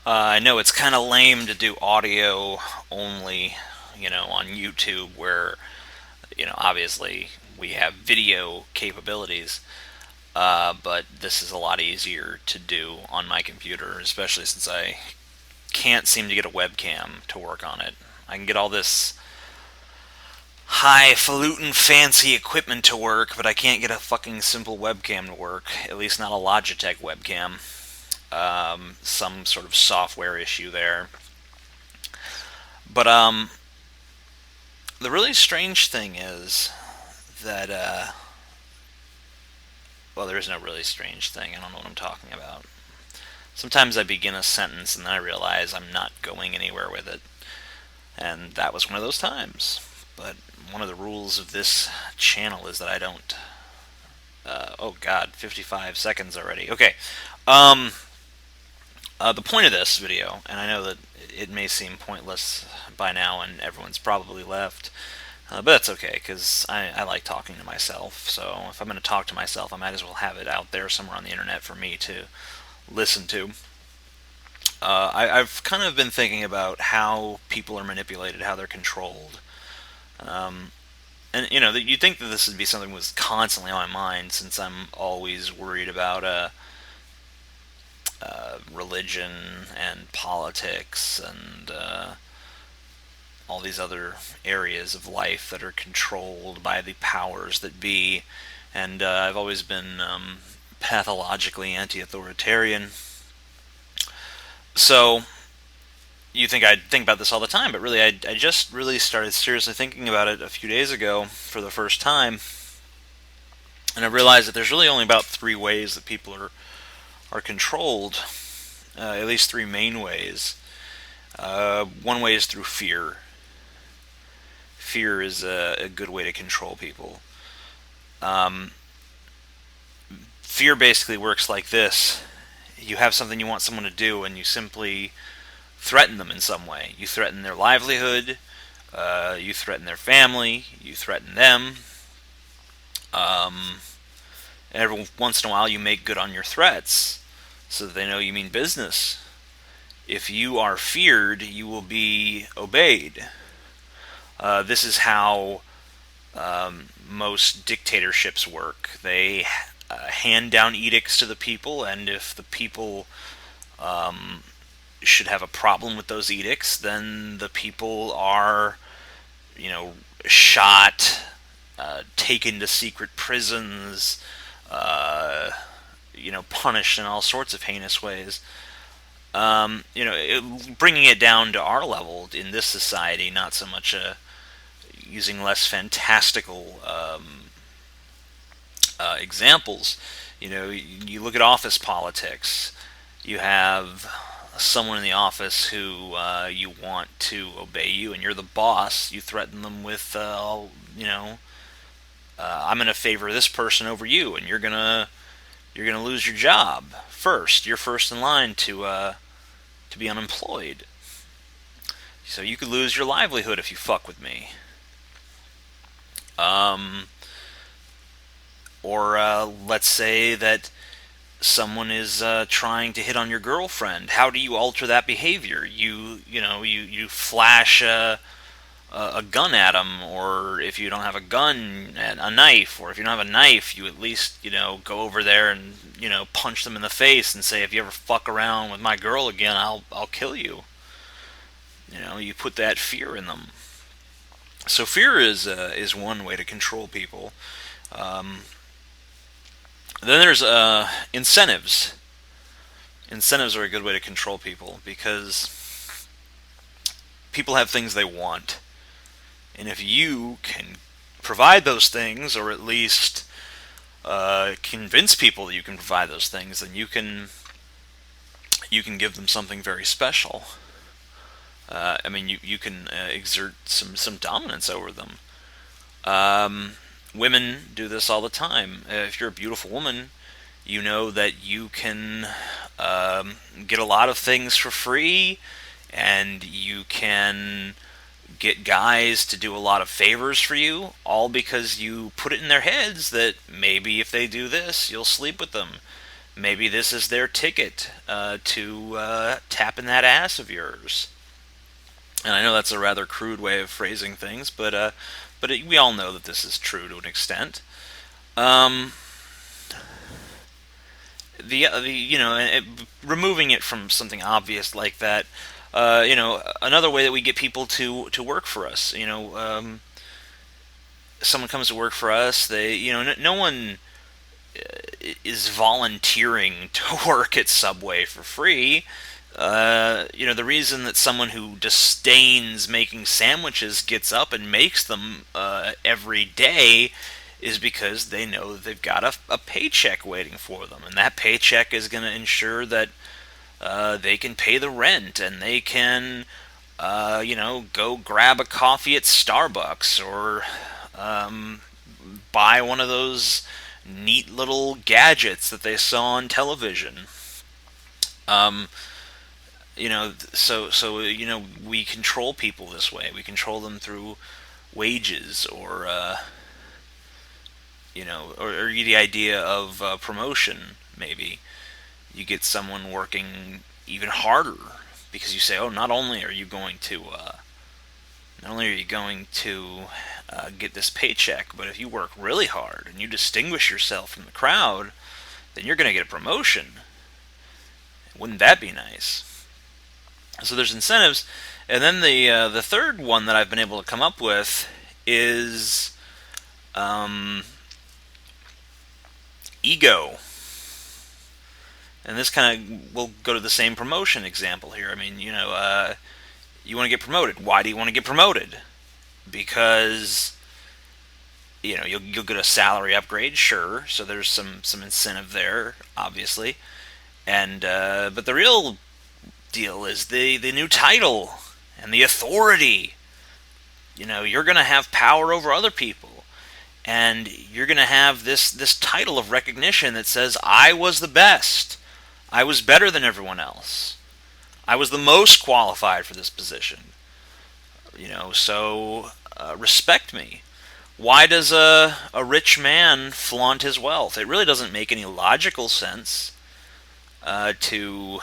I know it's kind of lame to do audio only, on YouTube where, obviously we have video capabilities, but this is a lot easier to do on my computer, especially since I can't seem to get a webcam to work on it. I can get all this highfalutin fancy equipment to work, but I can't get a fucking simple webcam to work, at least not a Logitech webcam. Some sort of software issue there. But the really strange thing is that well, there is no really strange thing. I don't know what I'm talking about. Sometimes I begin a sentence and then I realize I'm not going anywhere with it, and that was one of those times. But one of the rules of this channel is that I don't. Oh God, 55 seconds already. Okay. Um, the point of this video, and I know that it may seem pointless by now, and everyone's probably left. But that's okay, because I like talking to myself. So if I'm going to talk to myself, I might as well have it out there somewhere on the internet for me to listen to. I've kind of been thinking about how people are manipulated, how they're controlled. Um, and, you'd think that this would be something that was constantly on my mind since I'm always worried about religion and politics and all these other areas of life that are controlled by the powers that be. And I've always been pathologically anti-authoritarian. So you think I'd think about this all the time, but really, I just really started seriously thinking about it a few days ago for the first time, and I realized that there's really only about three ways that people are controlled. At least three main ways. One way is through fear. Fear is a good way to control people. Um, Fear basically works like this: you have something you want someone to do, and you simply threaten them in some way. You threaten their livelihood, you threaten their family, you threaten them. Um, and every once in a while, you make good on your threats so that they know you mean business. If you are feared, you will be obeyed. This is how most dictatorships work. They hand down edicts to the people, and if the people um, should have a problem with those edicts, then the people are, shot, taken to secret prisons, punished in all sorts of heinous ways. Bringing it down to our level in this society, not so much using less fantastical examples. You look at office politics. You have someone in the office who you want to obey you, and you're the boss. You threaten them with, I'm going to favor this person over you, and you're gonna lose your job first. You're first in line to be unemployed. So you could lose your livelihood if you fuck with me. Um, or let's say that someone is trying to hit on your girlfriend. How do you alter that behavior? You flash a gun at them, or if you don't have a gun, a knife, or if you don't have a knife, you at least go over there and punch them in the face and say, if you ever fuck around with my girl again, I'll kill you. You put that fear in them. So fear is one way to control people. Um, then there's incentives. Incentives are a good way to control people because people have things they want, and if you can provide those things, or at least convince people that you can provide those things, then you can give them something very special. I mean, you can exert some dominance over them. Women do this all the time. If you're a beautiful woman, you know that you can get a lot of things for free, and you can get guys to do a lot of favors for you, all because you put it in their heads that maybe if they do this, you'll sleep with them. Maybe this is their ticket to tapping that ass of yours. And I know that's a rather crude way of phrasing things, but we all know that this is true to an extent. Um, the removing it from something obvious like that. Another way that we get people to work for us. Someone comes to work for us. No one is volunteering to work at Subway for free. The reason that someone who disdains making sandwiches gets up and makes them every day is because they know that they've got a paycheck waiting for them, and that paycheck is going to ensure that they can pay the rent and they can, go grab a coffee at Starbucks or buy one of those neat little gadgets that they saw on television. Um, we control people this way. We control them through wages or the idea of promotion. Maybe you get someone working even harder because you say, "Oh, not only are you going to get this paycheck, but if you work really hard and you distinguish yourself from the crowd, then you're going to get a promotion. Wouldn't that be nice?" So there's incentives, and then the third one that I've been able to come up with is ego. And this kind of will go to the same promotion example here. I mean, you want to get promoted. Why do you want to get promoted? Because you'll get a salary upgrade, sure. So there's some incentive there, obviously. And but the real deal is the new title and the authority. You're going to have power over other people, and you're going to have this title of recognition that says, "I was the best. I was better than everyone else. I was the most qualified for this position. So respect me." Why does a rich man flaunt his wealth? It really doesn't make any logical sense to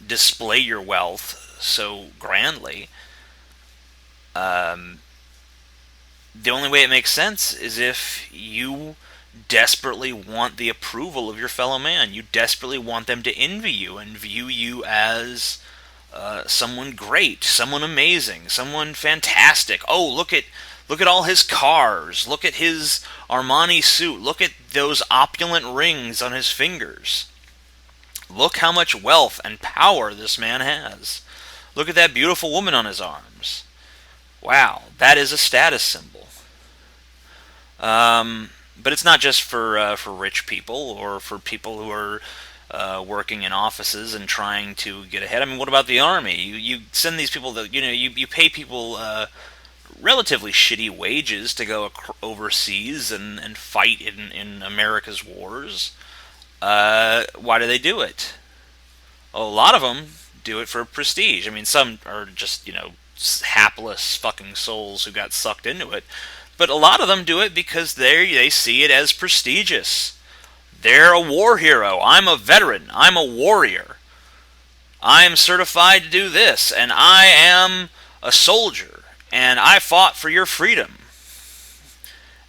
display your wealth so grandly. The only way it makes sense is if you desperately want the approval of your fellow man. You desperately want them to envy you and view you as someone great, someone amazing, someone fantastic. Oh, look at all his cars. Look at his Armani suit. Look at those opulent rings on his fingers. Look how much wealth and power this man has. Look at that beautiful woman on his arms. Wow, that is a status symbol. But it's not just for rich people or for people who are working in offices and trying to get ahead. I mean, what about the army? You send these people that you pay people relatively shitty wages to go overseas and fight in America's wars. Why do they do it? Well, a lot of them do it for prestige. I mean, some are just hapless fucking souls who got sucked into it. But a lot of them do it because they see it as prestigious. They're a war hero. I'm a veteran. I'm a warrior. I'm certified to do this, and I am a soldier, and I fought for your freedom.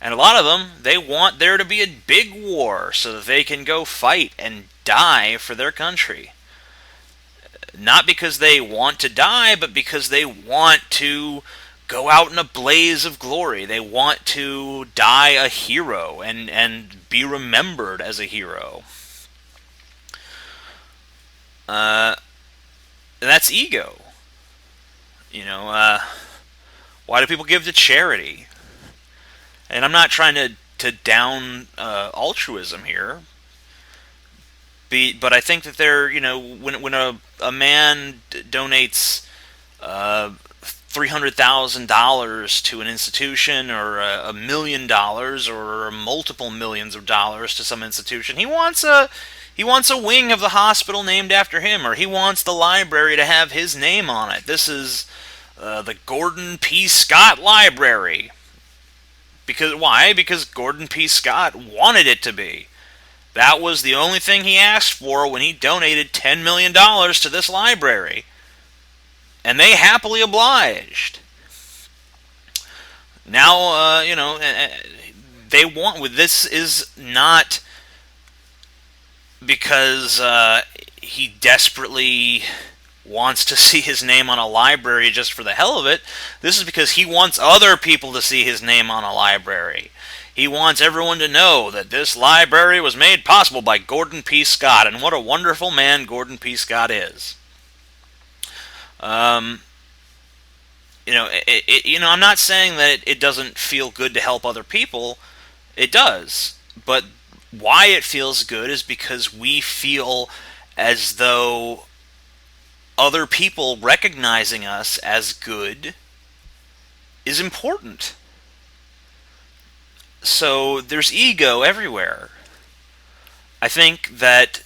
And a lot of them, they want there to be a big war so that they can go fight and die for their country. Not because they want to die, but because they want to go out in a blaze of glory. They want to die a hero and be remembered as a hero. That's ego. Why do people give to charity? And I'm not trying to down altruism here, but I think that when a man donates $300,000 to an institution, or $1,000,000, or multiple millions of dollars to some institution, he wants a wing of the hospital named after him, or he wants the library to have his name on it. This is the Gordon P. Scott Library. Why? Because Gordon P. Scott wanted it to be. That was the only thing he asked for when he donated $10 million to this library. And they happily obliged. Now, they want. This is not because he desperately wants to see his name on a library just for the hell of it. This is because he wants other people to see his name on a library. He wants everyone to know that this library was made possible by Gordon P. Scott, and what a wonderful man Gordon P. Scott is. Um, I'm not saying that it doesn't feel good to help other people. It does, but why it feels good is because we feel as though other people recognizing us as good is important. So there's ego everywhere. I think that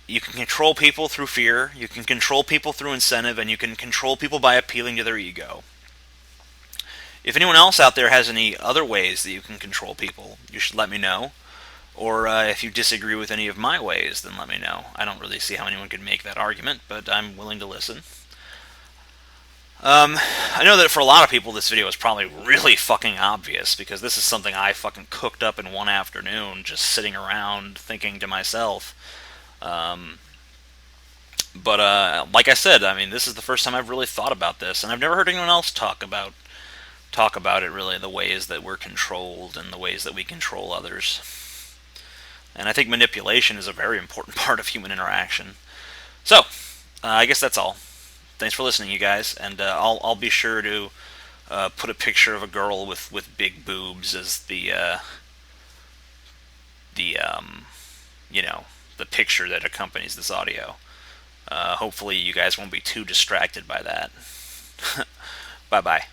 you can control people through fear, you can control people through incentive, and you can control people by appealing to their ego. If anyone else out there has any other ways that you can control people, you should let me know. Or if you disagree with any of my ways, then let me know. I don't really see how anyone could make that argument, but I'm willing to listen. I know that for a lot of people this video is probably really fucking obvious, because this is something I fucking cooked up in one afternoon, just sitting around thinking to myself. But like I said, I mean, this is the first time I've really thought about this, and I've never heard anyone else talk about it really, the ways that we're controlled and the ways that we control others. And I think manipulation is a very important part of human interaction. So, I guess that's all. Thanks for listening, you guys, and I'll be sure to put a picture of a girl with big boobs as the the picture that accompanies this audio. Hopefully, you guys won't be too distracted by that. Bye bye.